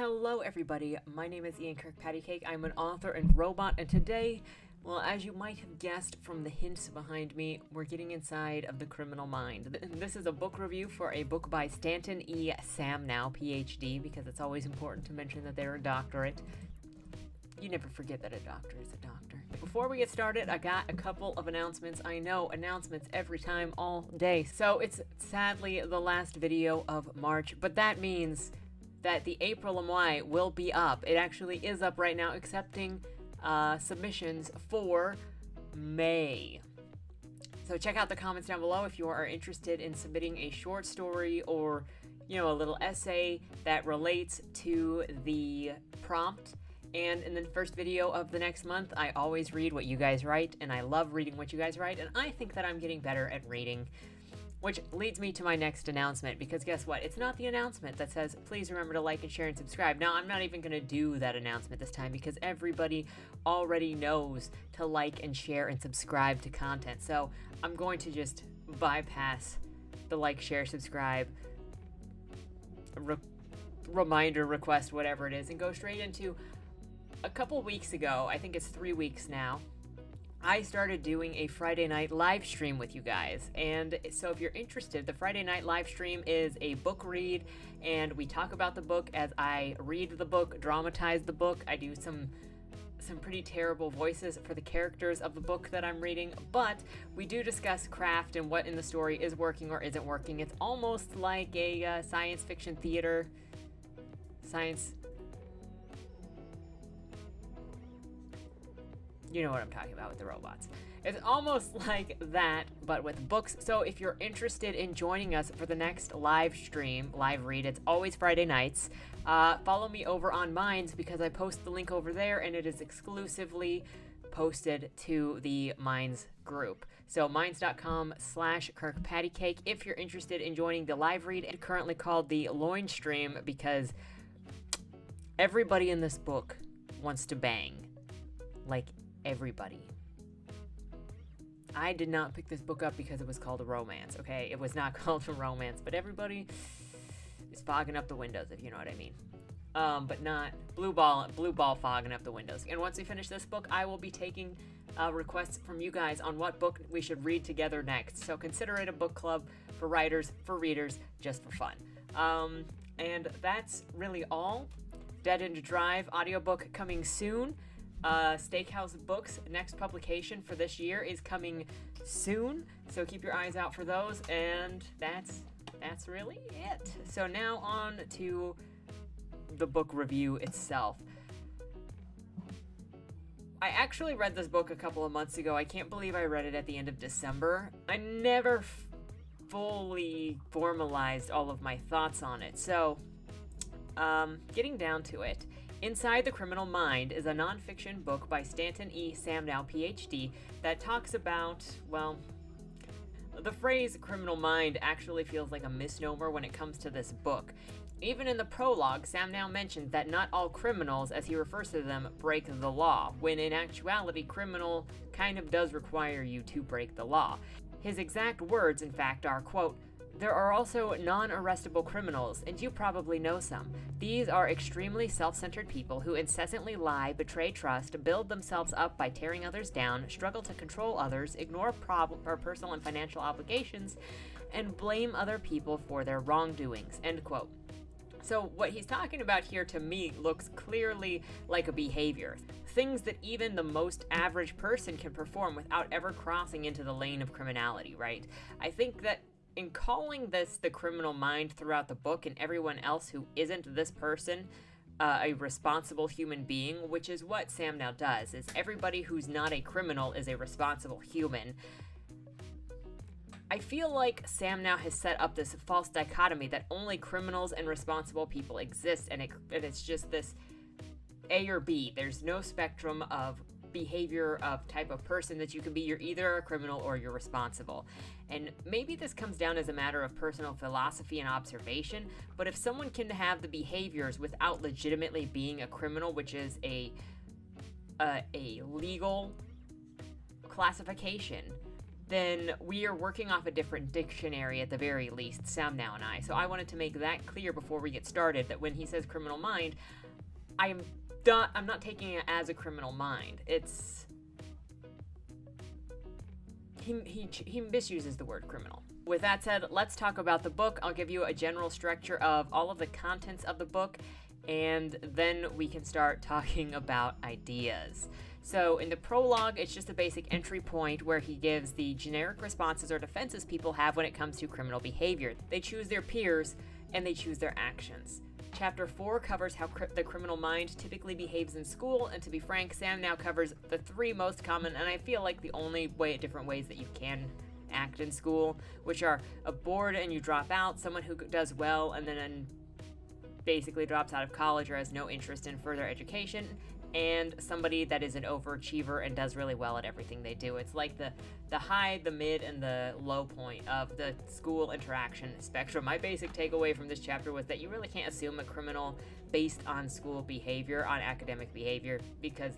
Hello everybody, my name is KirkpattieCake. I'm an author and robot, and today, well, as you might have guessed from the hints behind me, we're getting inside of the criminal mind. This is a book review for a book by Stanton E. Samenow, PhD, because it's always important to mention that they're a doctorate. You never forget that a doctor is a doctor. Before we get started, I got a couple of announcements. I know, announcements every time, all day. So it's sadly the last video of March, but that means that the April LBRY will be up. It actually is up right now, accepting submissions for May. So check out the comments down below if you are interested in submitting a short story or, a little essay that relates to the prompt. And in the first video of the next month, I always read what you guys write, and I love reading what you guys write, and I think that I'm getting better at reading. Which leads me to my next announcement, because guess what? It's not the announcement that says, please remember to like and share and subscribe. Now, I'm not even going to do that announcement this time because everybody already knows to like and share and subscribe to content. So I'm going to just bypass the like, share, subscribe, reminder, request, whatever it is, and go straight into a couple weeks ago, I think it's 3 weeks now, I started doing a Friday night live stream with you guys. And so if you're interested, the Friday night live stream is a book read, and we talk about the book as I read the book, dramatize the book. I do some pretty terrible voices for the characters of the book that I'm reading, but we do discuss craft and what in the story is working or isn't working. It's almost like a science fiction theater, you know what I'm talking about with the robots. It's almost like that, but with books. So if you're interested in joining us for the next live stream, live read, it's always Friday nights. Follow me over on Minds because I post the link over there, and it is exclusively posted to the Minds group. So minds.com/KirkpattieCake if you're interested in joining the live read. It's currently called the Loin Stream because everybody in this book wants to bang. Like, everybody. I did not pick this book up because it was called a romance, okay? It was not called a romance, but everybody is fogging up the windows, if you know what I mean. But not blue ball fogging up the windows. And once we finish this book, I will be taking requests from you guys on what book we should read together next. So consider it a book club for writers, for readers, just for fun. And that's really all. Dead End Drive audiobook coming soon. Steakhouse Books next publication for this year is coming soon, so keep your eyes out for those. And that's really it. So now on to the book review itself. I actually read this book a couple of months ago. I can't believe I read it at the end of December. I never fully formalized all of my thoughts on it. So getting down to it, Inside the Criminal Mind is a nonfiction book by Stanton E. Samenow, PhD, that talks about, well, the phrase criminal mind actually feels like a misnomer when it comes to this book. Even in the prologue, Samenow mentions that not all criminals, as he refers to them, break the law, when in actuality, criminal kind of does require you to break the law. His exact words, in fact, are, quote, "There are also non-arrestable criminals, and you probably know some. These are extremely self-centered people who incessantly lie, betray trust, build themselves up by tearing others down, struggle to control others, ignore personal and financial obligations, and blame other people for their wrongdoings." End quote. So what he's talking about here to me looks clearly like a behavior. Things that even the most average person can perform without ever crossing into the lane of criminality, right? I think that in calling this the criminal mind throughout the book and everyone else who isn't this person a responsible human being, which is what Samenow does, is everybody who's not a criminal is a responsible human. I feel like Samenow has set up this false dichotomy that only criminals and responsible people exist, and it's just this A or B. There's no spectrum of behavior of type of person that you can be. You're either a criminal or you're responsible. And maybe this comes down as a matter of personal philosophy and observation, but if someone can have the behaviors without legitimately being a criminal, which is a legal classification, then we are working off a different dictionary at the very least, Samenow and I. So I wanted to make that clear before we get started, that when he says criminal mind, I'm not taking it as a criminal mind. It's... He misuses the word criminal. With that said, let's talk about the book. I'll give you a general structure of all of the contents of the book, and then we can start talking about ideas. So in the prologue, it's just a basic entry point where he gives the generic responses or defenses people have when it comes to criminal behavior. They choose their peers, and they choose their actions. Chapter 4 covers how the criminal mind typically behaves in school, and to be frank, Samenow covers the 3 most common, and I feel like the only different ways that you can act in school, which are a bored and you drop out, someone who does well and then basically drops out of college or has no interest in further education, and somebody that is an overachiever and does really well at everything they do. It's like the high, the mid, and the low point of the school interaction spectrum. My basic takeaway from this chapter was that you really can't assume a criminal based on school behavior, on academic behavior, because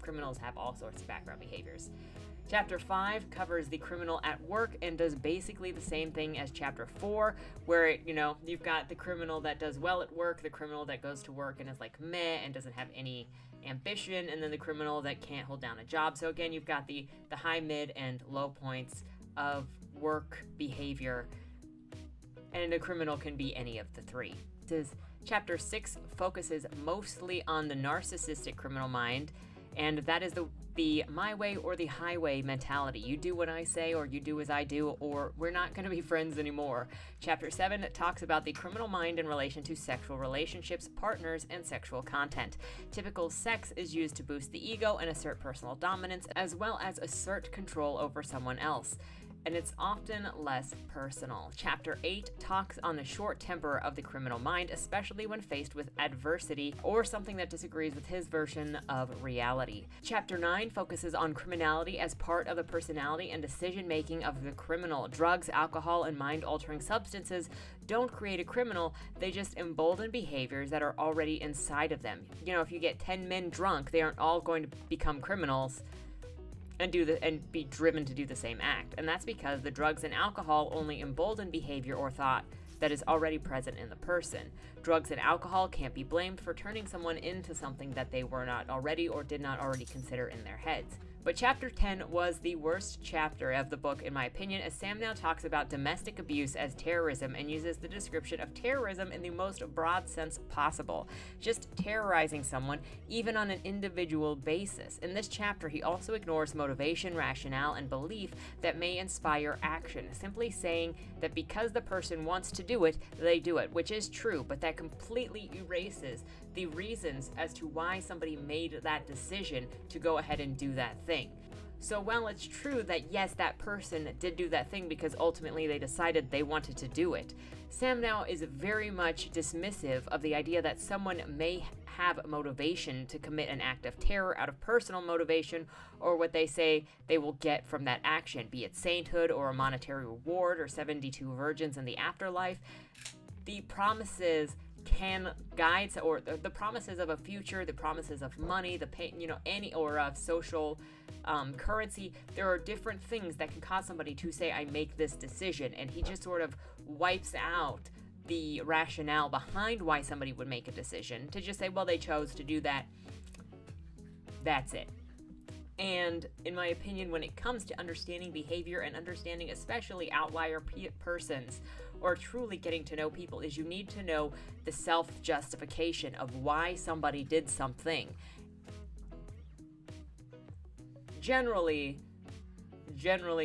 criminals have all sorts of background behaviors. Chapter 5 covers the criminal at work and does basically the same thing as Chapter 4, where, you've got the criminal that does well at work, the criminal that goes to work and is like meh and doesn't have any ambition, and then the criminal that can't hold down a job. So again, you've got the high, mid, and low points of work behavior, and a criminal can be any of the 3. Chapter 6 focuses mostly on the narcissistic criminal mind, and that is the my way or the highway mentality. You do what I say, or you do as I do, or we're not going to be friends anymore. Chapter 7 talks about the criminal mind in relation to sexual relationships, partners, and sexual content. Typical sex is used to boost the ego and assert personal dominance, as well as assert control over someone else, and it's often less personal. Chapter 8 talks on the short temper of the criminal mind, especially when faced with adversity or something that disagrees with his version of reality. Chapter 9 focuses on criminality as part of the personality and decision-making of the criminal. Drugs, alcohol, and mind-altering substances don't create a criminal, they just embolden behaviors that are already inside of them. If you get 10 men drunk, they aren't all going to become criminals and be driven to do the same act. And that's because the drugs and alcohol only embolden behavior or thought that is already present in the person. Drugs and alcohol can't be blamed for turning someone into something that they were not already or did not already consider in their heads. But chapter 10 was the worst chapter of the book, in my opinion, as Samenow talks about domestic abuse as terrorism and uses the description of terrorism in the most broad sense possible. Just terrorizing someone, even on an individual basis. In this chapter, he also ignores motivation, rationale, and belief that may inspire action, simply saying that because the person wants to do it, they do it, which is true, but that completely erases the reasons as to why somebody made that decision to go ahead and do that thing. So while it's true that yes, that person did do that thing because ultimately they decided they wanted to do it, Samenow is very much dismissive of the idea that someone may have motivation to commit an act of terror out of personal motivation, or what they say they will get from that action, be it sainthood or a monetary reward or 72 virgins in the afterlife. The promises can guide, or the promises of a future, the promises of money, the pay, any or of social currency. There are different things that can cause somebody to say, I make this decision, and he just sort of wipes out the rationale behind why somebody would make a decision to just say, well, they chose to do that. That's it. And in my opinion, when it comes to understanding behavior and understanding especially outlier persons, or truly getting to know people, is you need to know the self-justification of why somebody did something. Generally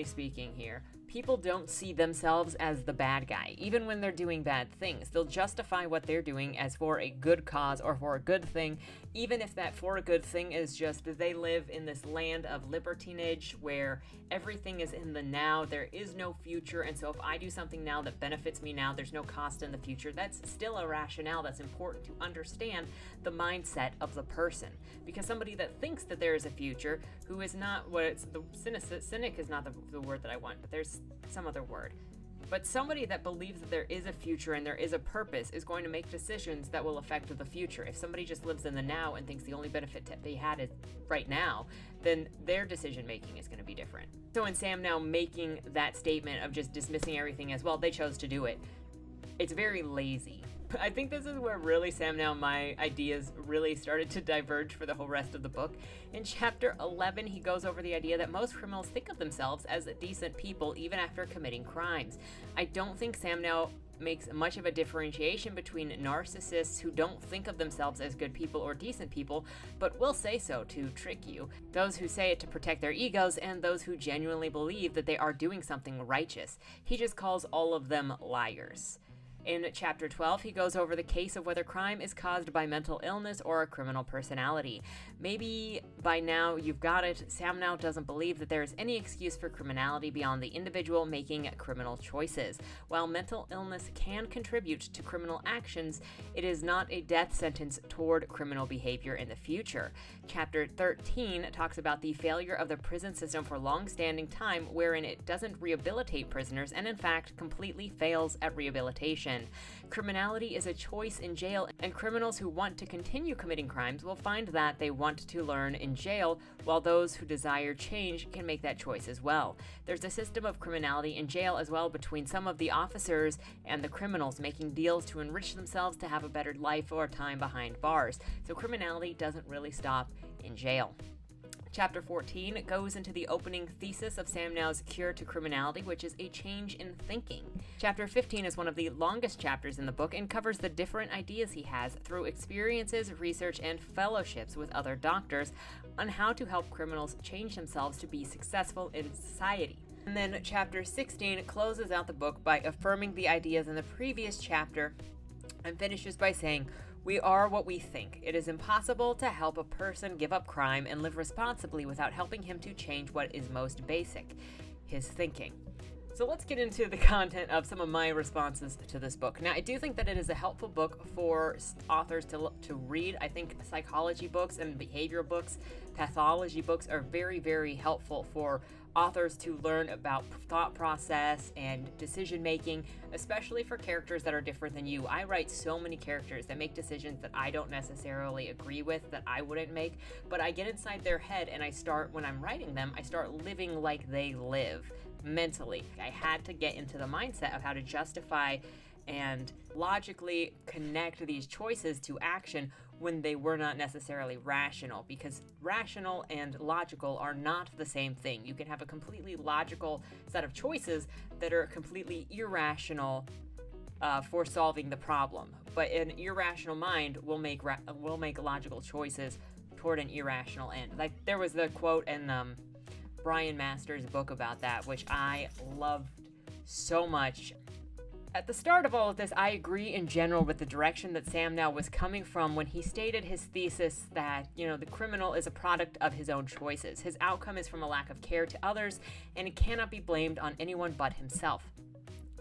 speaking here, people don't see themselves as the bad guy, even when they're doing bad things. They'll justify what they're doing as for a good cause or for a good thing, even if that for a good thing is just that they live in this land of libertinage where everything is in the now, there is no future, and so if I do something now that benefits me now, there's no cost in the future. That's still a rationale that's important to understand the mindset of the person, because somebody that thinks that there is a future, who is not what it's, the cynic is not the word that I want, but there's some other word. But somebody that believes that there is a future and there is a purpose is going to make decisions that will affect the future. If somebody just lives in the now and thinks the only benefit they had is right now, then their decision making is going to be different. So in Samenow making that statement of just dismissing everything as, well, they chose to do it, it's very lazy. I think this is where really Samenow, my ideas really started to diverge for the whole rest of the book. In chapter 11, he goes over the idea that most criminals think of themselves as decent people even after committing crimes. I don't think Samenow makes much of a differentiation between narcissists who don't think of themselves as good people or decent people, but will say so to trick you, those who say it to protect their egos, and those who genuinely believe that they are doing something righteous. He just calls all of them liars. In chapter 12, he goes over the case of whether crime is caused by mental illness or a criminal personality. Maybe by now you've got it. Samenow doesn't believe that there is any excuse for criminality beyond the individual making criminal choices. While mental illness can contribute to criminal actions, it is not a death sentence toward criminal behavior in the future. Chapter 13 talks about the failure of the prison system for long-standing time, wherein it doesn't rehabilitate prisoners and in fact completely fails at rehabilitation. Criminality is a choice in jail, and criminals who want to continue committing crimes will find that they want to learn in jail, while those who desire change can make that choice as well. There's a system of criminality in jail as well between some of the officers and the criminals making deals to enrich themselves to have a better life or time behind bars. So criminality doesn't really stop in jail. Chapter 14 goes into the opening thesis of Samenow's cure to criminality, which is a change in thinking. Chapter 15 is one of the longest chapters in the book and covers the different ideas he has through experiences, research, and fellowships with other doctors on how to help criminals change themselves to be successful in society. And then chapter 16 closes out the book by affirming the ideas in the previous chapter and finishes by saying, "We are what we think. It is impossible to help a person give up crime and live responsibly without helping him to change what is most basic, his thinking." So let's get into the content of some of my responses to this book. Now, I do think that it is a helpful book for authors to read. I think psychology books and behavioral books, pathology books are very, very helpful for authors to learn about thought process and decision making, especially for characters that are different than you. I write so many characters that make decisions that I don't necessarily agree with, that I wouldn't make, but I get inside their head and when I'm writing them, I start living like they live mentally. I had to get into the mindset of how to justify and logically connect these choices to action when they were not necessarily rational, because rational and logical are not the same thing. You can have a completely logical set of choices that are completely irrational for solving the problem, but an irrational mind will make logical choices toward an irrational end. Like there was the quote in Brian Master's book about that, which I loved so much. At the start of all of this, I agree in general with the direction that Samenow was coming from when he stated his thesis that, the criminal is a product of his own choices. His outcome is from a lack of care to others, and it cannot be blamed on anyone but himself.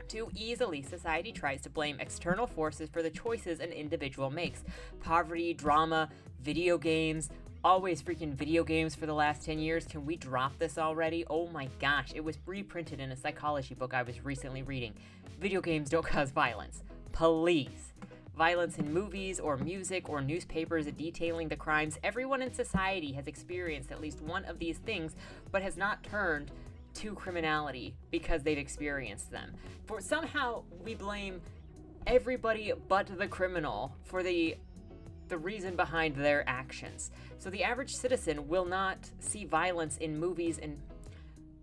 Too easily, society tries to blame external forces for the choices an individual makes. Poverty, drama, video games, always freaking video games for the last 10 years. Can we drop this already? Oh my gosh, it was reprinted in a psychology book I was recently reading. Video games don't cause violence. Please. Violence in movies or music or newspapers detailing the crimes. Everyone in society has experienced at least one of these things, but has not turned to criminality because they've experienced them. For somehow we blame everybody but the criminal for the reason behind their actions. So the average citizen will not see violence in movies and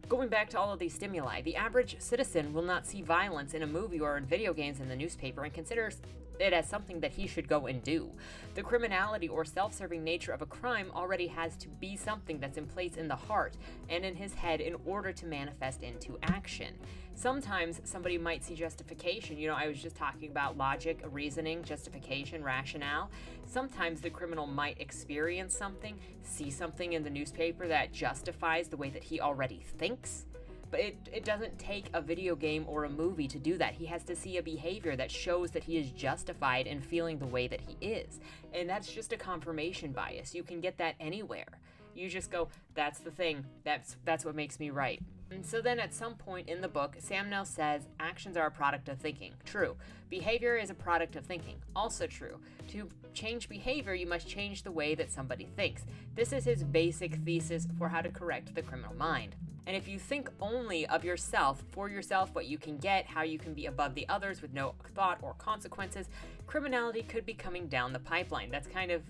going back to all of these stimuli, the average citizen will not see violence in a movie or in video games in the newspaper and consider it as something that he should go and do. The criminality or self-serving nature of a crime already has to be something that's in place in the heart and in his head in order to manifest into action. Sometimes somebody might see justification. I was just talking about logic, reasoning, justification, rationale. Sometimes the criminal might experience something, see something in the newspaper that justifies the way that he already thinks. But it doesn't take a video game or a movie to do that. He has to see a behavior that shows that he is justified in feeling the way that he is. And that's just a confirmation bias. You can get that anywhere. You just go, that's the thing. That's what makes me right. And so then at some point in the book, Samenow says actions are a product of thinking. True. Behavior is a product of thinking. Also true. To change behavior, you must change the way that somebody thinks. This is his basic thesis for how to correct the criminal mind. And if you think only of yourself, for yourself, what you can get, how you can be above the others with no thought or consequences, criminality could be coming down the pipeline. That's kind of,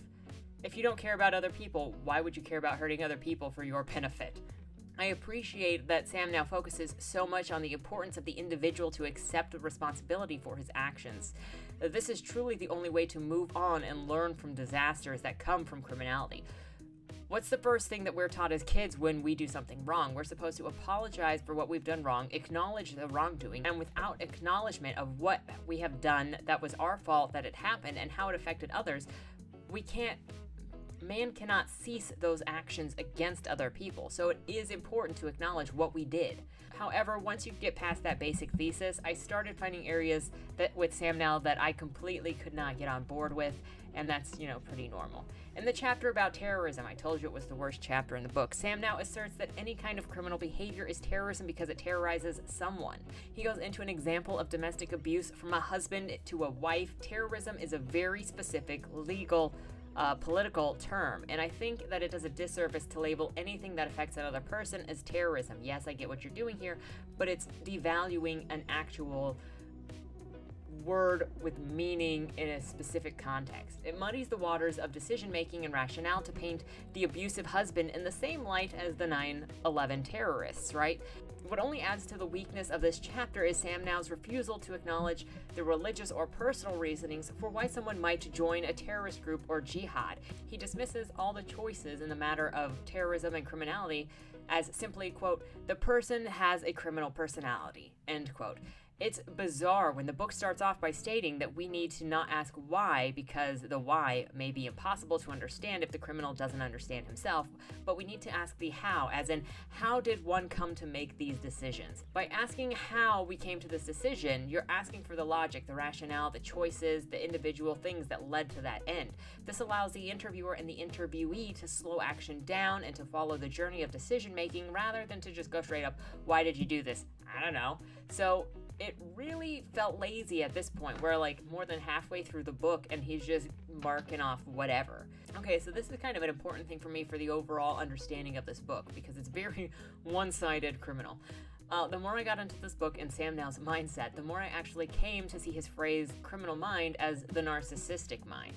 if you don't care about other people, why would you care about hurting other people for your benefit? I appreciate that Samenow focuses so much on the importance of the individual to accept the responsibility for his actions. This is truly the only way to move on and learn from disasters that come from criminality. What's the first thing that we're taught as kids when we do something wrong? We're supposed to apologize for what we've done wrong, acknowledge the wrongdoing, and without acknowledgement of what we have done that was our fault, that it happened, and how it affected others, man cannot cease those actions against other people. So it is important to acknowledge what we did. However, once you get past that basic thesis, I started finding areas that with Samenow that I completely could not get on board with, and that's, pretty normal. In the chapter about terrorism, I told you it was the worst chapter in the book, Samenow asserts that any kind of criminal behavior is terrorism because it terrorizes someone. He goes into an example of domestic abuse from a husband to a wife. Terrorism is a very specific legal political term, and I think that it does a disservice to label anything that affects another person as terrorism. Yes, I get what you're doing here, but it's devaluing an actual word with meaning in a specific context. It muddies the waters of decision-making and rationale to paint the abusive husband in the same light as the 9/11 terrorists, right? What only adds to the weakness of this chapter is Samenow's refusal to acknowledge the religious or personal reasonings for why someone might join a terrorist group or jihad. He dismisses all the choices in the matter of terrorism and criminality as simply, quote, the person has a criminal personality, end quote. It's bizarre when the book starts off by stating that we need to not ask why, because the why may be impossible to understand if the criminal doesn't understand himself, but we need to ask the how, as in, how did one come to make these decisions? By asking how we came to this decision, you're asking for the logic, the rationale, the choices, the individual things that led to that end. This allows the interviewer and the interviewee to slow action down and to follow the journey of decision making rather than to just go straight up, why did you do this? I don't know. So it really felt lazy at this point. We're like more than halfway through the book and he's just marking off whatever. Okay, so this is kind of an important thing for me for the overall understanding of this book because it's very one-sided criminal. The more I got into this book and Samenow's mindset, the more I actually came to see his phrase criminal mind as the narcissistic mind,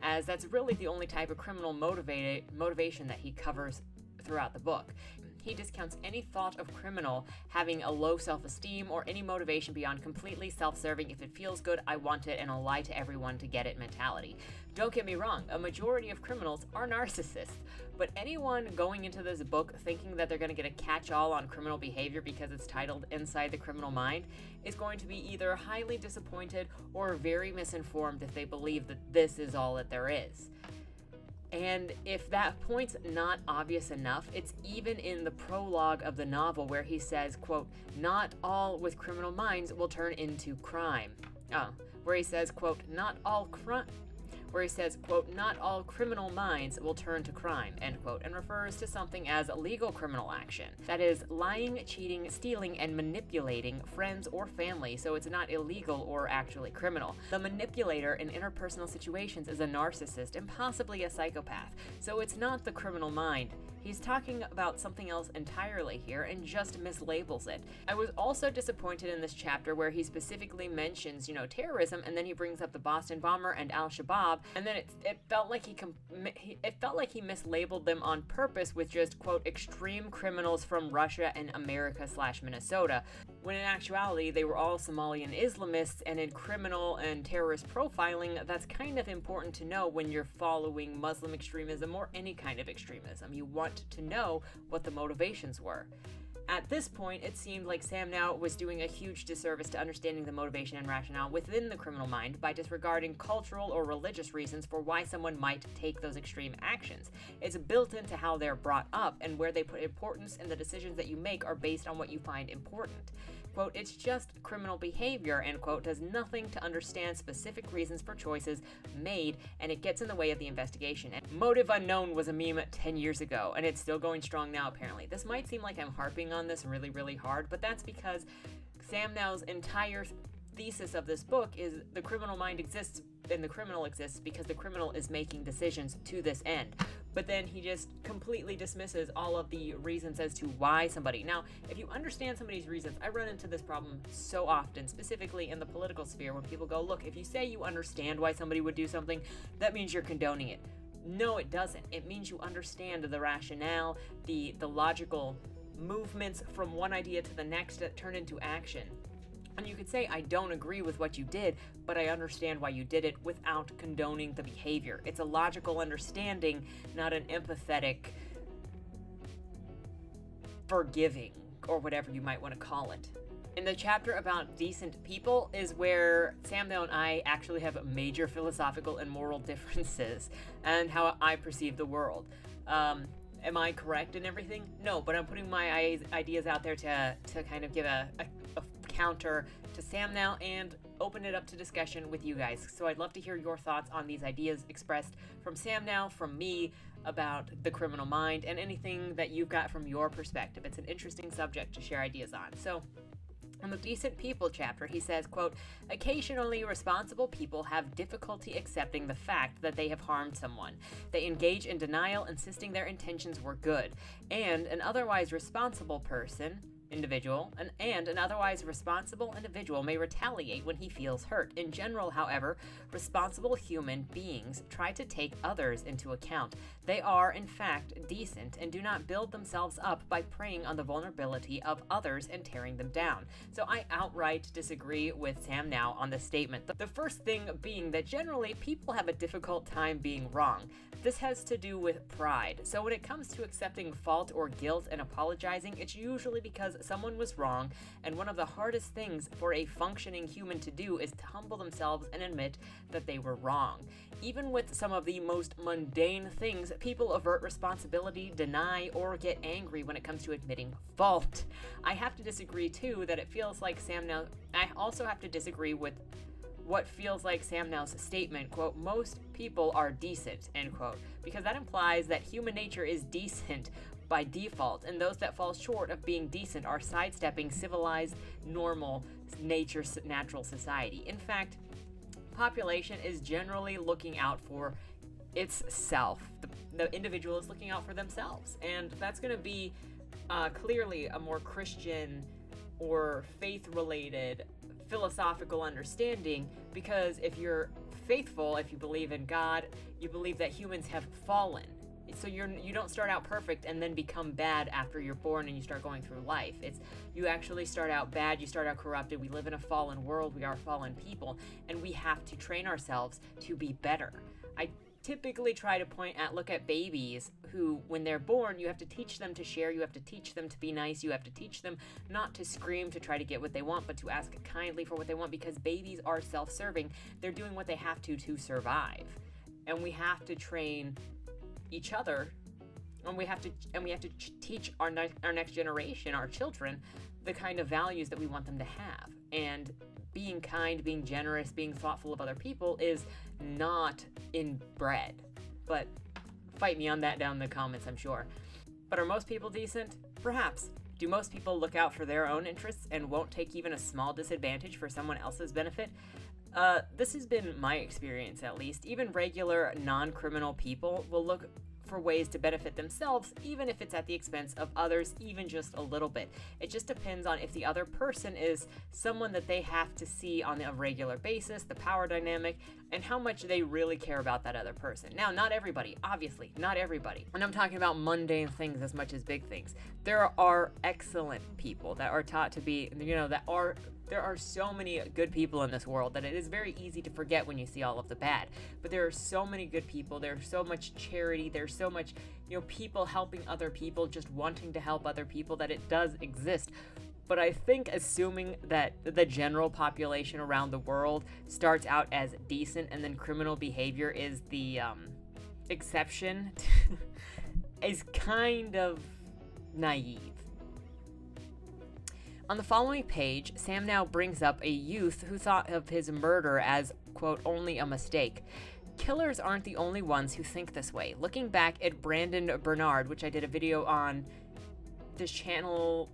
as that's really the only type of criminal motivation that he covers throughout the book. He discounts any thought of criminal having a low self-esteem or any motivation beyond completely self-serving, if it feels good, I want it, and I'll lie to everyone to get it mentality. Don't get me wrong, a majority of criminals are narcissists, but anyone going into this book thinking that they're going to get a catch-all on criminal behavior because it's titled Inside the Criminal Mind is going to be either highly disappointed or very misinformed if they believe that this is all that there is. And if that point's not obvious enough, it's even in the prologue of the novel where he says, quote, not all with criminal minds will turn into crime. Where he says, quote, not all criminal minds will turn to crime, end quote, and refers to something as legal criminal action. That is, lying, cheating, stealing, and manipulating friends or family, so it's not illegal or actually criminal. The manipulator in interpersonal situations is a narcissist and possibly a psychopath, so it's not the criminal mind. He's talking about something else entirely here and just mislabels it. I was also disappointed in this chapter where he specifically mentions, terrorism, and then he brings up the Boston bomber and Al-Shabaab, and then it felt like he mislabeled them on purpose with just, quote, extreme criminals from Russia and America/Minnesota, when in actuality they were all Somalian Islamists, and in criminal and terrorist profiling, that's kind of important to know when you're following Muslim extremism or any kind of extremism. You want to know what the motivations were. At this point, it seemed like Samenow was doing a huge disservice to understanding the motivation and rationale within the criminal mind by disregarding cultural or religious reasons for why someone might take those extreme actions. It's built into how they're brought up, and where they put importance in the decisions that you make are based on what you find important. quote, "It's just criminal behavior," end quote, "does nothing to understand specific reasons for choices made, and it gets in the way of the investigation." And motive unknown was a meme 10 years ago, and it's still going strong now, apparently. This might seem like I'm harping on this really, really hard, but that's because Samonow's entire thesis of this book is the criminal mind exists and the criminal exists because the criminal is making decisions to this end. But then he just completely dismisses all of the reasons as to why somebody. Now, if you understand somebody's reasons, I run into this problem so often, specifically in the political sphere, when people go, look, if you say you understand why somebody would do something, that means you're condoning it. No, it doesn't. It means you understand the rationale, the logical movements from one idea to the next that turn into action. And you could say, I don't agree with what you did, but I understand why you did it without condoning the behavior. It's a logical understanding, not an empathetic forgiving, or whatever you might want to call it. In the chapter about decent people is where Samenow and I actually have major philosophical and moral differences and how I perceive the world. Am I correct in everything? No, but I'm putting my ideas out there to kind of give a counter to Samenow and open it up to discussion with you guys. So I'd love to hear your thoughts on these ideas expressed from Samenow, from me, about the criminal mind, and anything that you've got from your perspective. It's an interesting subject to share ideas on. So in the Decent People chapter, he says, quote, "Occasionally responsible people have difficulty accepting the fact that they have harmed someone. They engage in denial, insisting their intentions were good, and an otherwise responsible individual may retaliate when he feels hurt. In general, however, responsible human beings try to take others into account. They are, in fact, decent and do not build themselves up by preying on the vulnerability of others and tearing them down." So I outright disagree with Samenow on this statement. The first thing being that generally people have a difficult time being wrong. This has to do with pride. So when it comes to accepting fault or guilt and apologizing, it's usually because someone was wrong, and one of the hardest things for a functioning human to do is to humble themselves and admit that they were wrong. Even with some of the most mundane things, people avert responsibility, deny, or get angry when it comes to admitting fault. I have to disagree too that it feels like Samenow. I also have to disagree with what feels like Samonow's statement, quote, "Most people are decent," end quote, because that implies that human nature is decent by default, and those that fall short of being decent are sidestepping civilized, normal, natural society. In fact, population is generally looking out for its self. The individual is looking out for themselves, and that's going to be clearly a more Christian or faith-related philosophical understanding, because if you're faithful, if you believe in God, you believe that humans have fallen. So you don't start out perfect and then become bad after you're born and you start going through life. You actually start out bad, you start out corrupted. We live in a fallen world, we are fallen people, and we have to train ourselves to be better. I typically try to look at babies who, when they're born, you have to teach them to share, you have to teach them to be nice, you have to teach them not to scream to try to get what they want, but to ask kindly for what they want, because babies are self-serving. They're doing what they have to survive. And we have to train each other, and we have to teach our next generation, our children, the kind of values that we want them to have. And being kind, being generous, being thoughtful of other people is not inbred. But fight me on that down in the comments, I'm sure. But are most people decent? Perhaps. Do most people look out for their own interests and won't take even a small disadvantage for someone else's benefit? This has been my experience, at least. Even regular, non-criminal people will look for ways to benefit themselves, even if it's at the expense of others, even just a little bit. It just depends on if the other person is someone that they have to see on a regular basis, the power dynamic, and how much they really care about that other person. Now, not everybody, obviously, not everybody. And I'm talking about mundane things as much as big things. There are excellent people that are taught to be, there are so many good people in this world that it is very easy to forget when you see all of the bad. But there are so many good people, there's so much charity, there's so much, people helping other people, just wanting to help other people, that it does exist. But I think assuming that the general population around the world starts out as decent and then criminal behavior is the exception is kind of naive. On the following page, Samenow brings up a youth who thought of his murder as, quote, only a mistake. Killers aren't the only ones who think this way. Looking back at Brandon Bernard, which I did a video on this channel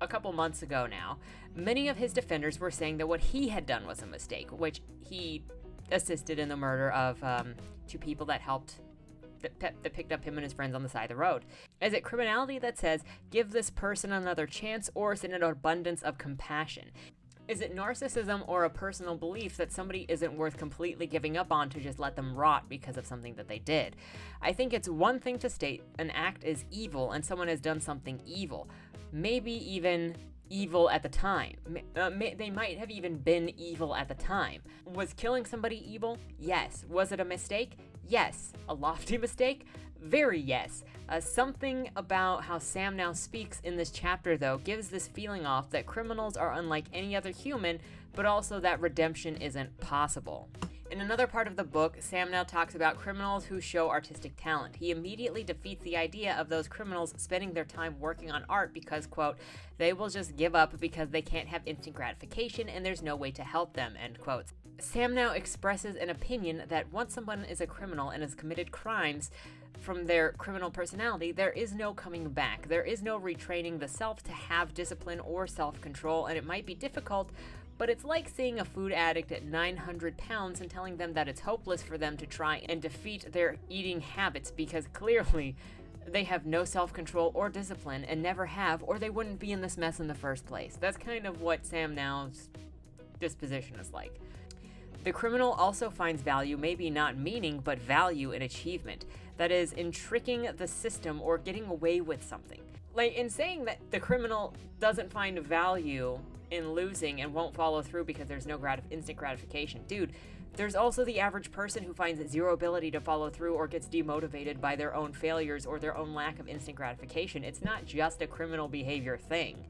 a couple months ago now, many of his defenders were saying that what he had done was a mistake, which he assisted in the murder of two people that picked up him and his friends on the side of the road. Is it criminality that says, give this person another chance, or is it an abundance of compassion? Is it narcissism or a personal belief that somebody isn't worth completely giving up on to just let them rot because of something that they did? I think it's one thing to state an act is evil and someone has done something evil, maybe even evil at the time. They might have even been evil at the time. Was killing somebody evil? Yes. Was it a mistake? Yes. A lofty mistake? Very yes. Something about how Samenow speaks in this chapter, though, gives this feeling off that criminals are unlike any other human, but also that redemption isn't possible. In another part of the book, Samenow talks about criminals who show artistic talent. He immediately defeats the idea of those criminals spending their time working on art because, quote, they will just give up because they can't have instant gratification and there's no way to help them, end quote. Samenow expresses an opinion that once someone is a criminal and has committed crimes from their criminal personality, there is no coming back. There is no retraining the self to have discipline or self-control, and it might be difficult, but it's like seeing a food addict at 900 pounds and telling them that it's hopeless for them to try and defeat their eating habits because clearly they have no self-control or discipline and never have, or they wouldn't be in this mess in the first place. That's kind of what Samenow's disposition is like. The criminal also finds value, maybe not meaning, but value in achievement. That is, in tricking the system or getting away with something. Like, in saying that the criminal doesn't find value in losing and won't follow through because there's no instant gratification. Dude, there's also the average person who finds zero ability to follow through or gets demotivated by their own failures or their own lack of instant gratification. It's not just a criminal behavior thing.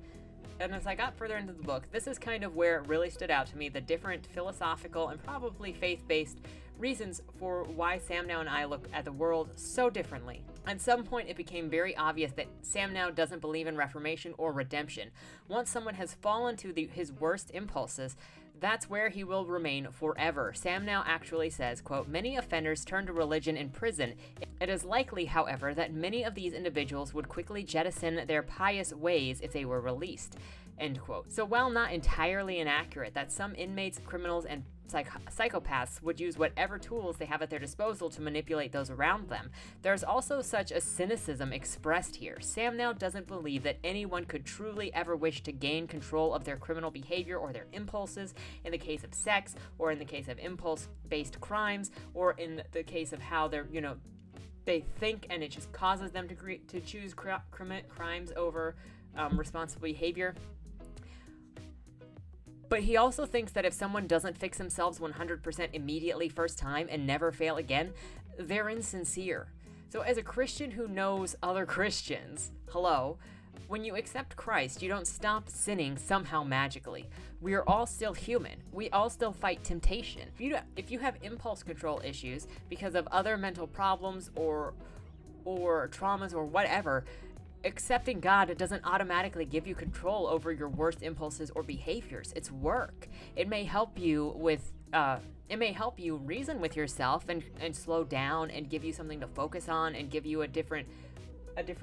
And as I got further into the book, this is kind of where it really stood out to me, the different philosophical and probably faith-based reasons for why Samenow and I look at the world so differently. At some point, it became very obvious that Samenow doesn't believe in reformation or redemption. Once someone has fallen to his worst impulses, that's where he will remain forever. Samenow actually says, quote, many offenders turn to religion in prison. It is likely, however, that many of these individuals would quickly jettison their pious ways if they were released, end quote. So while not entirely inaccurate that some inmates, criminals, and psychopaths would use whatever tools they have at their disposal to manipulate those around them, there's also such a cynicism expressed here. Samenow doesn't believe that anyone could truly ever wish to gain control of their criminal behavior or their impulses in the case of sex, or in the case of impulse-based crimes, or in the case of how they're, they think and it just causes them to choose crimes over responsible behavior. But he also thinks that if someone doesn't fix themselves 100% immediately first time and never fail again, they're insincere. So as a Christian who knows other Christians, hello, when you accept Christ, you don't stop sinning somehow magically. We are all still human. We all still fight temptation. If you have impulse control issues because of other mental problems or traumas or whatever, accepting God doesn't automatically give you control over your worst impulses or behaviors. It's work. It may help you with, it may help you reason with yourself and slow down and give you something to focus on and give you a different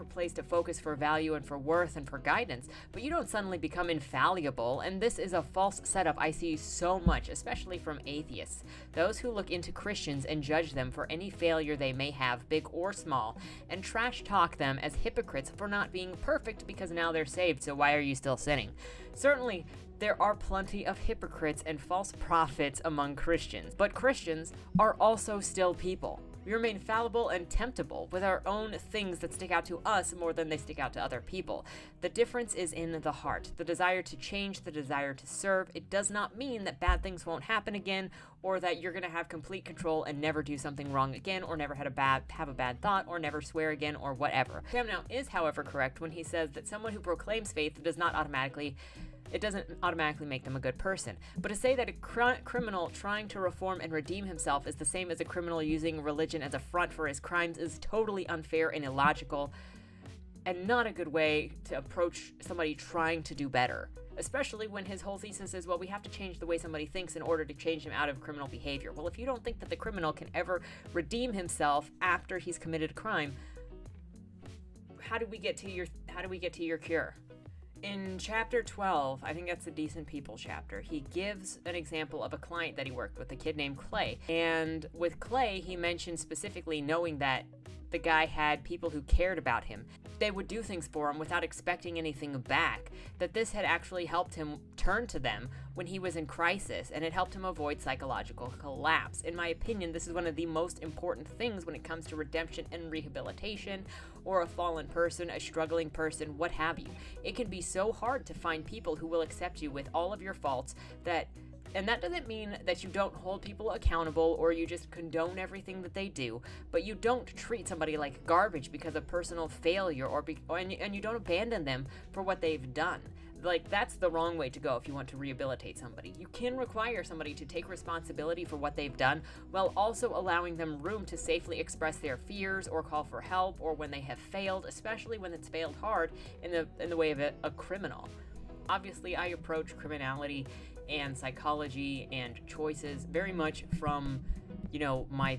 place to focus for value and for worth and for guidance, but you don't suddenly become infallible, and this is a false setup I see so much, especially from atheists, those who look into Christians and judge them for any failure they may have, big or small, and trash talk them as hypocrites for not being perfect because now they're saved, so why are you still sinning? Certainly, there are plenty of hypocrites and false prophets among Christians, but Christians are also still people. We remain fallible and temptable with our own things that stick out to us more than they stick out to other people. The difference is in the heart, the desire to change, the desire to serve. It does not mean that bad things won't happen again, or that you're going to have complete control and never do something wrong again, or never have a bad thought, or never swear again, or whatever. Samenow is, however, correct when he says that someone who proclaims faith doesn't automatically make them a good person. But to say that a criminal trying to reform and redeem himself is the same as a criminal using religion as a front for his crimes is totally unfair and illogical. and not a good way to approach somebody trying to do better, especially when his whole thesis is, well, we have to change the way somebody thinks in order to change him out of criminal behavior. Well, if you don't think that the criminal can ever redeem himself after he's committed a crime, how do we get to your cure? In chapter 12, I think that's the Decent People chapter, he gives an example of a client that he worked with, a kid named Clay. And with Clay, he mentioned specifically knowing that the guy had people who cared about him. They would do things for him without expecting anything back. That this had actually helped him turn to them when he was in crisis, and it helped him avoid psychological collapse. In my opinion, this is one of the most important things when it comes to redemption and rehabilitation, or a fallen person, a struggling person, what have you. It can be so hard to find people who will accept you with all of your faults and that doesn't mean that you don't hold people accountable or you just condone everything that they do, but you don't treat somebody like garbage because of personal failure and you don't abandon them for what they've done. Like, that's the wrong way to go if you want to rehabilitate somebody. You can require somebody to take responsibility for what they've done while also allowing them room to safely express their fears or call for help, or when they have failed, especially when it's failed hard in the way of a criminal. Obviously, I approach criminality and psychology and choices very much from, my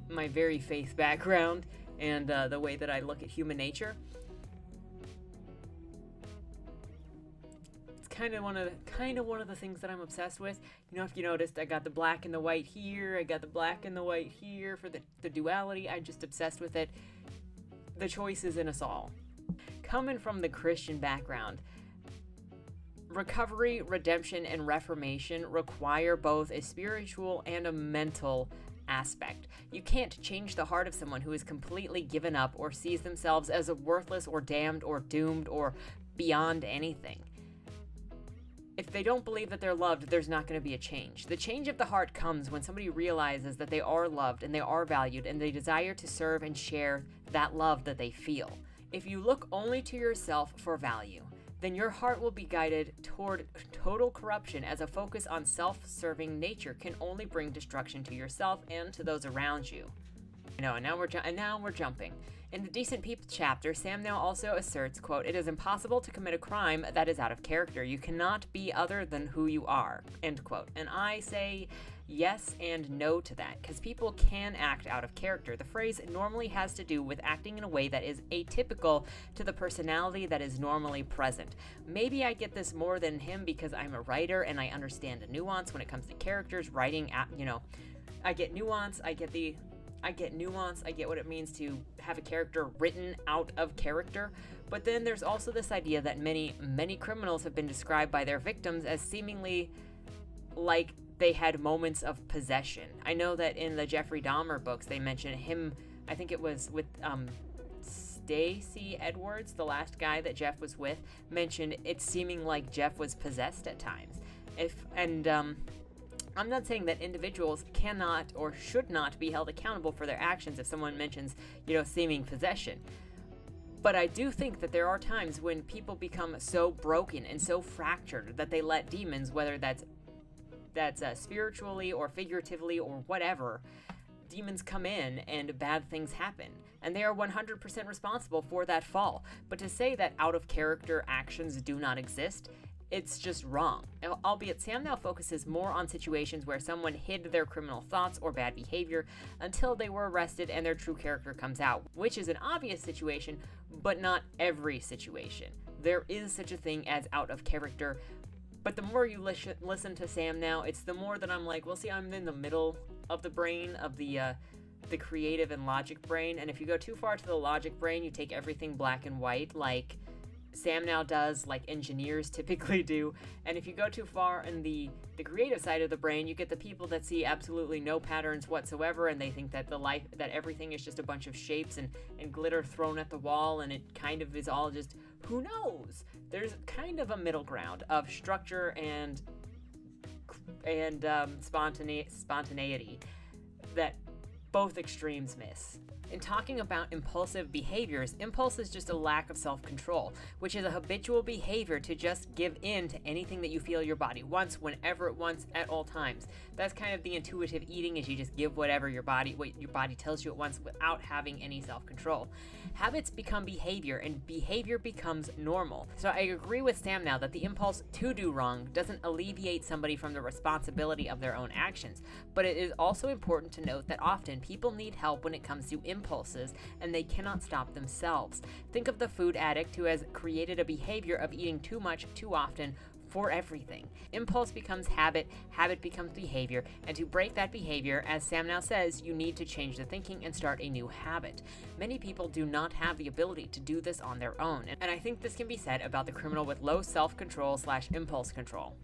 very faith background and the way that I look at human nature. It's kind of one of the things that I'm obsessed with. If you noticed, I got the black and the white here, I got the black and the white here for the duality. I'm just obsessed with it. The choice is in us all. Coming from the Christian background, recovery, redemption, and reformation require both a spiritual and a mental aspect. You can't change the heart of someone who is completely given up or sees themselves as a worthless or damned or doomed or beyond anything. If they don't believe that they're loved, there's not going to be a change. The change of the heart comes when somebody realizes that they are loved and they are valued and they desire to serve and share that love that they feel. If you look only to yourself for value, then your heart will be guided toward total corruption, as a focus on self-serving nature can only bring destruction to yourself and to those around you. And now we're jumping. In the Decent People chapter, Samenow also asserts, quote, "It is impossible to commit a crime that is out of character. You cannot be other than who you are," end quote. And I say yes and no to that, because people can act out of character. The phrase normally has to do with acting in a way that is atypical to the personality that is normally present. Maybe I get this more than him because I'm a writer and I understand the nuance when it comes to characters, writing, I get nuance, I get what it means to have a character written out of character. But then there's also this idea that many criminals have been described by their victims as seemingly like they had moments of possession. I know that in the Jeffrey Dahmer books, they mention him, I think it was with Stacey Edwards, the last guy that Jeff was with, mentioned it seeming like Jeff was possessed at times. I'm not saying that individuals cannot or should not be held accountable for their actions if someone mentions, seeming possession. But I do think that there are times when people become so broken and so fractured that they let demons, whether that's spiritually or figuratively or whatever, demons come in and bad things happen. And they are 100% responsible for that fall. But to say that out of character actions do not exist, it's just wrong. Albeit Samenow focuses more on situations where someone hid their criminal thoughts or bad behavior until they were arrested and their true character comes out, which is an obvious situation, but not every situation. There is such a thing as out of character, but the more you listen to Samenow, it's the more that I'm like, well, see, I'm in the middle of the brain of the creative and logic brain, and if you go too far to the logic brain, you take everything black and white, like Samenow does, like engineers typically do. And if you go too far in the creative side of the brain, you get the people that see absolutely no patterns whatsoever, and they think that that everything is just a bunch of shapes and glitter thrown at the wall, and it kind of is all just, who knows? There's kind of a middle ground of structure and spontaneity that both extremes miss. In talking about impulsive behaviors, impulse is just a lack of self-control, which is a habitual behavior to just give in to anything that you feel your body wants, whenever it wants, at all times. That's kind of the intuitive eating, is you just give what your body tells you it wants without having any self-control. Habits become behavior, and behavior becomes normal. So I agree with Samenow that the impulse to do wrong doesn't alleviate somebody from the responsibility of their own actions, but it is also important to note that often people need help when it comes to impulses, and they cannot stop themselves. Think of the food addict who has created a behavior of eating too much, too often, for everything. Impulse becomes habit, habit becomes behavior, and to break that behavior, as Samenow says, you need to change the thinking and start a new habit. Many people do not have the ability to do this on their own, and I think this can be said about the criminal with low self-control / impulse control.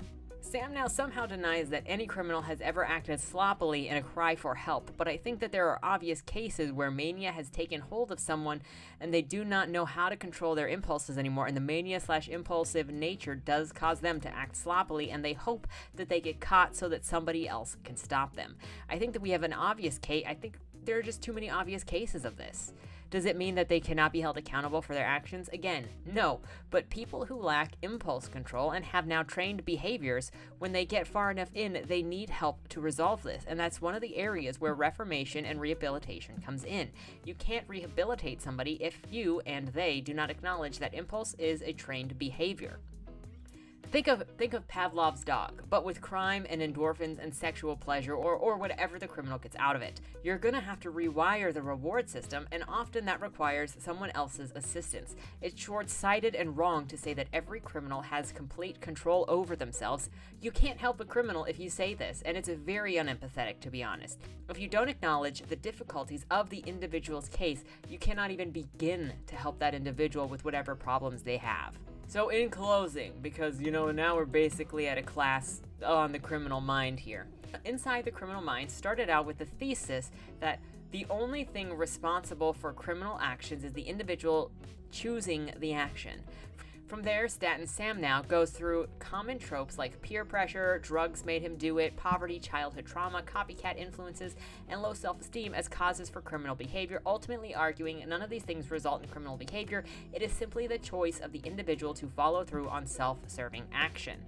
Samenow somehow denies that any criminal has ever acted sloppily in a cry for help, but I think that there are obvious cases where mania has taken hold of someone and they do not know how to control their impulses anymore, and the mania / impulsive nature does cause them to act sloppily, and they hope that they get caught so that somebody else can stop them. I think that we have an obvious case. I think there are just too many obvious cases of this. Does it mean that they cannot be held accountable for their actions? Again, no. But people who lack impulse control and have now trained behaviors, when they get far enough in, they need help to resolve this. And that's one of the areas where reformation and rehabilitation comes in. You can't rehabilitate somebody if you and they do not acknowledge that impulse is a trained behavior. Think of Pavlov's dog, but with crime and endorphins and sexual pleasure, or whatever the criminal gets out of it. You're gonna have to rewire the reward system, and often that requires someone else's assistance. It's short-sighted and wrong to say that every criminal has complete control over themselves. You can't help a criminal if you say this, and it's very unempathetic, to be honest. If you don't acknowledge the difficulties of the individual's case, you cannot even begin to help that individual with whatever problems they have. So in closing, because now we're basically at a class on the criminal mind here. Inside the Criminal Mind started out with the thesis that the only thing responsible for criminal actions is the individual choosing the action. From there, Stanton Samenow goes through common tropes like peer pressure, drugs made him do it, poverty, childhood trauma, copycat influences, and low self-esteem as causes for criminal behavior, ultimately arguing none of these things result in criminal behavior. It is simply the choice of the individual to follow through on self-serving action.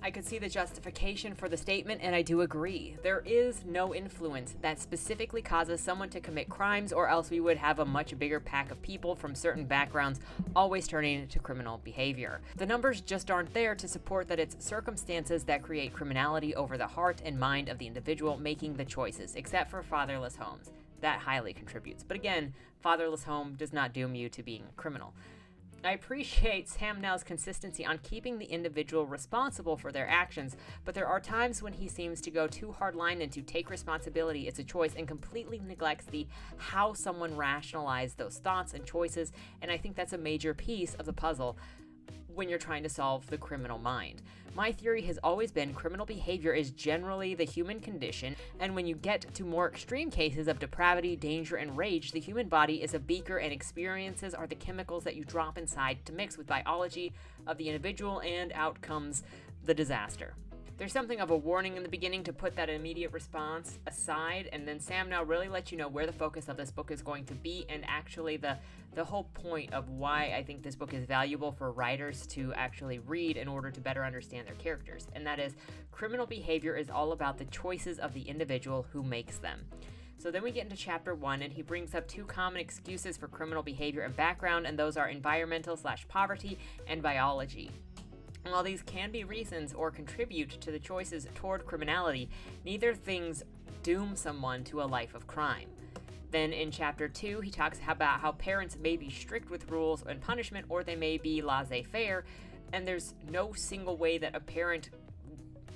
I could see the justification for the statement, and I do agree. There is no influence that specifically causes someone to commit crimes, or else we would have a much bigger pack of people from certain backgrounds always turning to criminal behavior. The numbers just aren't there to support that it's circumstances that create criminality over the heart and mind of the individual making the choices, except for fatherless homes. That highly contributes. But again, fatherless home does not doom you to being a criminal. I appreciate Samenow's consistency on keeping the individual responsible for their actions, but there are times when he seems to go too hardline and to take responsibility as a choice and completely neglects the how someone rationalized those thoughts and choices, and I think that's a major piece of the puzzle when you're trying to solve the criminal mind. My theory has always been criminal behavior is generally the human condition, and when you get to more extreme cases of depravity, danger, and rage, the human body is a beaker and experiences are the chemicals that you drop inside to mix with biology of the individual, and out comes the disaster. There's something of a warning in the beginning to put that immediate response aside, and then Samenow really lets you know where the focus of this book is going to be, and actually the whole point of why I think this book is valuable for writers to actually read in order to better understand their characters, and that is criminal behavior is all about the choices of the individual who makes them. So then we get into chapter 1, and he brings up two common excuses for criminal behavior and background, and those are environmental/poverty and biology. And while these can be reasons or contribute to the choices toward criminality, neither things doom someone to a life of crime. Then in chapter 2, he talks about how parents may be strict with rules and punishment, or they may be laissez-faire, and there's no single way that a parent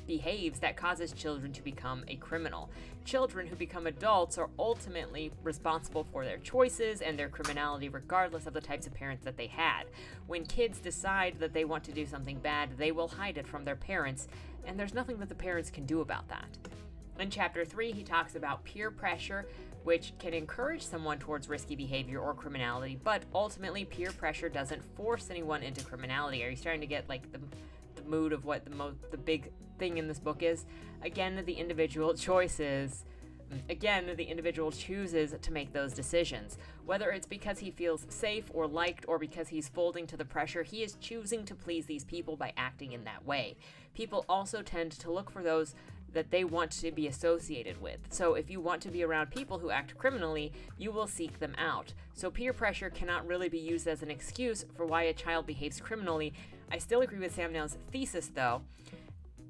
behaves that causes children to become a criminal. Children who become adults are ultimately responsible for their choices and their criminality regardless of the types of parents that they had. When kids decide that they want to do something bad, they will hide it from their parents, and there's nothing that the parents can do about that. In chapter 3, he talks about peer pressure, which can encourage someone towards risky behavior or criminality, but ultimately peer pressure doesn't force anyone into criminality. Are you starting to get like the mood of what the big thing in this book is? Again, the individual choices Again, the individual chooses to make those decisions. Whether it's because he feels safe or liked or because he's folding to the pressure, he is choosing to please these people by acting in that way. People also tend to look for those that they want to be associated with. So if you want to be around people who act criminally, you will seek them out. So peer pressure cannot really be used as an excuse for why a child behaves criminally. I still agree with Samonow's thesis, though,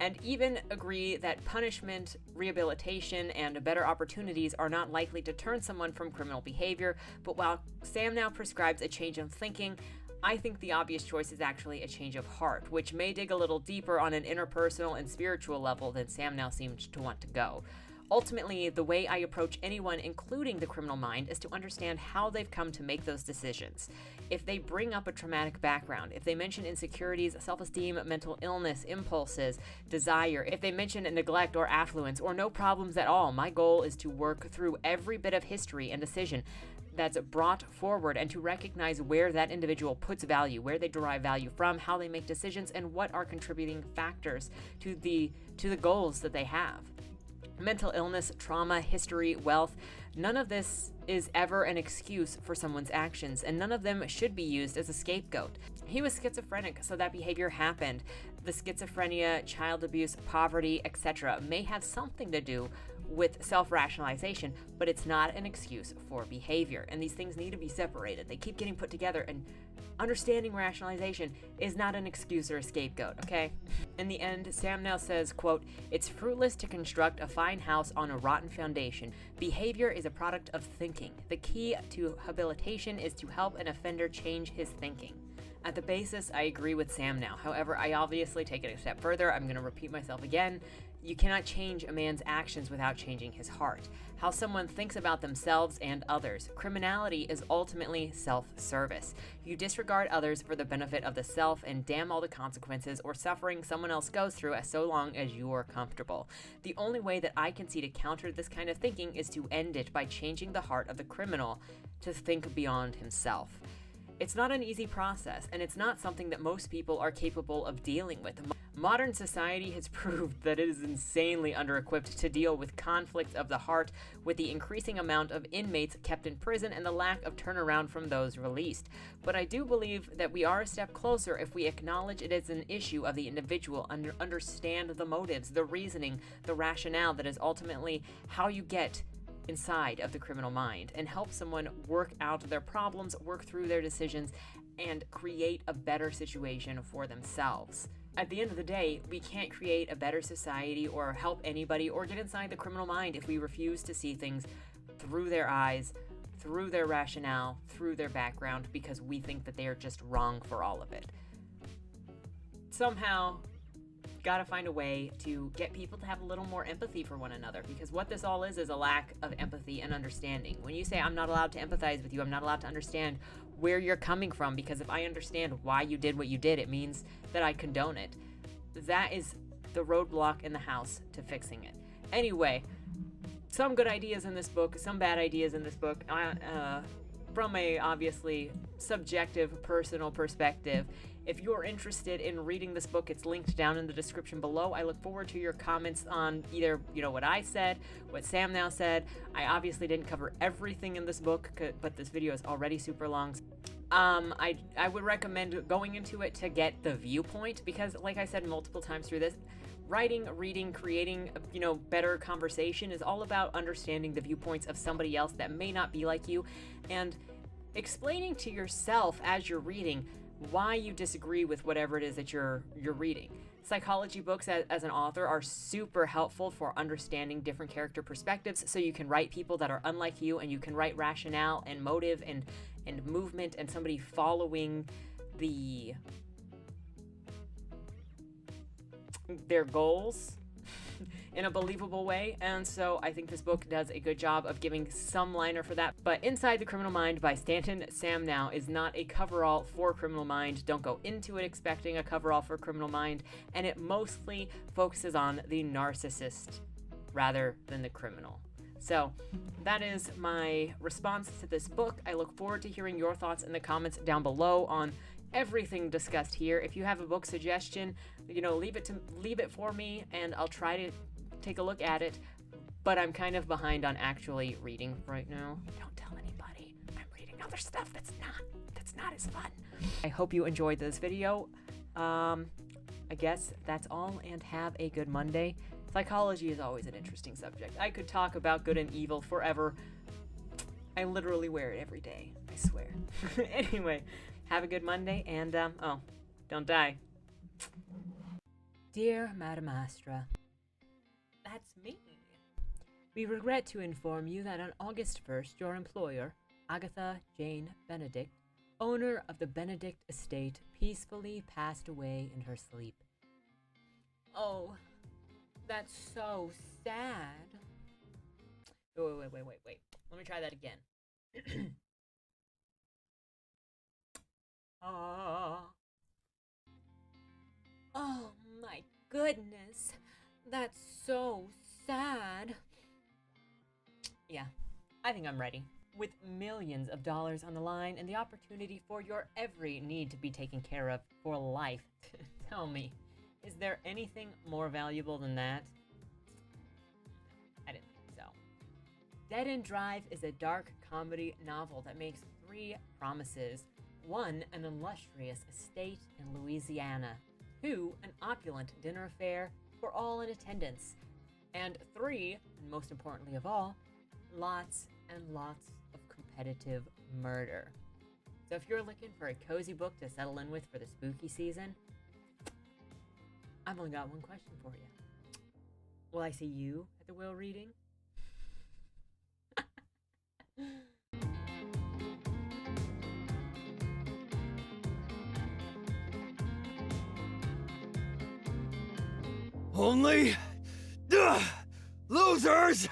and even agree that punishment, rehabilitation, and better opportunities are not likely to turn someone from criminal behavior. But while Samenow prescribes a change of thinking, I think the obvious choice is actually a change of heart, which may dig a little deeper on an interpersonal and spiritual level than Samenow seemed to want to go. Ultimately, the way I approach anyone, including the criminal mind, is to understand how they've come to make those decisions. If they bring up a traumatic background, if they mention insecurities, self-esteem, mental illness, impulses, desire, if they mention neglect or affluence, or no problems at all, my goal is to work through every bit of history and decision that's brought forward and to recognize where that individual puts value, where they derive value from, how they make decisions, and what are contributing factors to the goals that they have. Mental illness, trauma, history, wealth, none of this is ever an excuse for someone's actions, and none of them should be used as a scapegoat. He was schizophrenic, so that behavior happened. The schizophrenia, child abuse, poverty, etc. may have something to do with self-rationalization, but it's not an excuse for behavior, and these things need to be separated. They keep getting put together, and understanding rationalization is not an excuse or a scapegoat, okay? In the end, Samenow says, quote, "It's fruitless to construct a fine house on a rotten foundation. Behavior is a product of thinking. The key to habilitation is to help an offender change his thinking." At the basis, I agree with Samenow. However, I obviously take it a step further. I'm going to repeat myself again. You cannot change a man's actions without changing his heart. How someone thinks about themselves and others. Criminality is ultimately self-service. You disregard others for the benefit of the self and damn all the consequences or suffering someone else goes through as so long as you're comfortable. The only way that I can see to counter this kind of thinking is to end it by changing the heart of the criminal to think beyond himself. It's not an easy process, and it's not something that most people are capable of dealing with. Modern society has proved that it is insanely under-equipped to deal with conflicts of the heart, with the increasing amount of inmates kept in prison and the lack of turnaround from those released. But I do believe that we are a step closer if we acknowledge it as an issue of the individual, understand the motives, the reasoning, the rationale that is ultimately how you get inside of the criminal mind, and help someone work out their problems, work through their decisions, and create a better situation for themselves. At the end of the day, we can't create a better society or help anybody or get inside the criminal mind if we refuse to see things through their eyes, through their rationale, through their background, because we think that they are just wrong for all of it. Somehow, gotta find a way to get people to have a little more empathy for one another, because what this all is a lack of empathy and understanding. When you say, I'm not allowed to empathize with you, I'm not allowed to understand where you're coming from, because if I understand why you did what you did, it means that I condone it. That is the roadblock in the house to fixing it. Anyway, some good ideas in this book, some bad ideas in this book. From a obviously subjective, personal perspective. If you're interested in reading this book, it's linked down in the description below. I look forward to your comments on either, what I said, what Samenow said. I obviously didn't cover everything in this book, but this video is already super long. I would recommend going into it to get the viewpoint, because like I said multiple times through this, writing, reading, creating, better conversation is all about understanding the viewpoints of somebody else that may not be like you, and explaining to yourself as you're reading why you disagree with whatever it is that you're reading. Psychology books as an author are super helpful for understanding different character perspectives, so you can write people that are unlike you, and you can write rationale and motive and movement and somebody following their goals in a believable way. And so I think this book does a good job of giving some liner for that. But Inside the Criminal Mind by Stanton Samenow is not a coverall for Criminal Mind. Don't go into it expecting a coverall for Criminal Mind, and it mostly focuses on the narcissist rather than the criminal. So that is my response to this book. I look forward to hearing your thoughts in the comments down below on everything discussed here. If you have a book suggestion, leave it for me, and I'll try to take a look at it. but I'm kind of behind on actually reading right now. Don't tell anybody. I'm reading other stuff that's not as fun. I hope you enjoyed this video. I guess that's all, and have a good Monday. Psychology is always an interesting subject. I could talk about good and evil forever. I literally wear it every day, I swear. Anyway, have a good Monday, and, oh, don't die. Dear Madam Astra, that's me. We regret to inform you that on August 1st, your employer, Agatha Jane Benedict, owner of the Benedict estate, peacefully passed away in her sleep. Oh, that's so sad. Wait. Let me try that again. Oh my goodness. That's so sad. Yeah, I think I'm ready. With millions of dollars on the line and the opportunity for your every need to be taken care of for life. Tell me, is there anything more valuable than that? I didn't think so. Dead End Drive is a dark comedy novel that makes 3 promises. 1, an illustrious estate in Louisiana. 2, an opulent dinner affair for all in attendance. And 3, and most importantly of all, lots and lots of competitive murder. So if you're looking for a cozy book to settle in with for the spooky season, I've only got one question for you. Will I see you at the will reading? Only losers!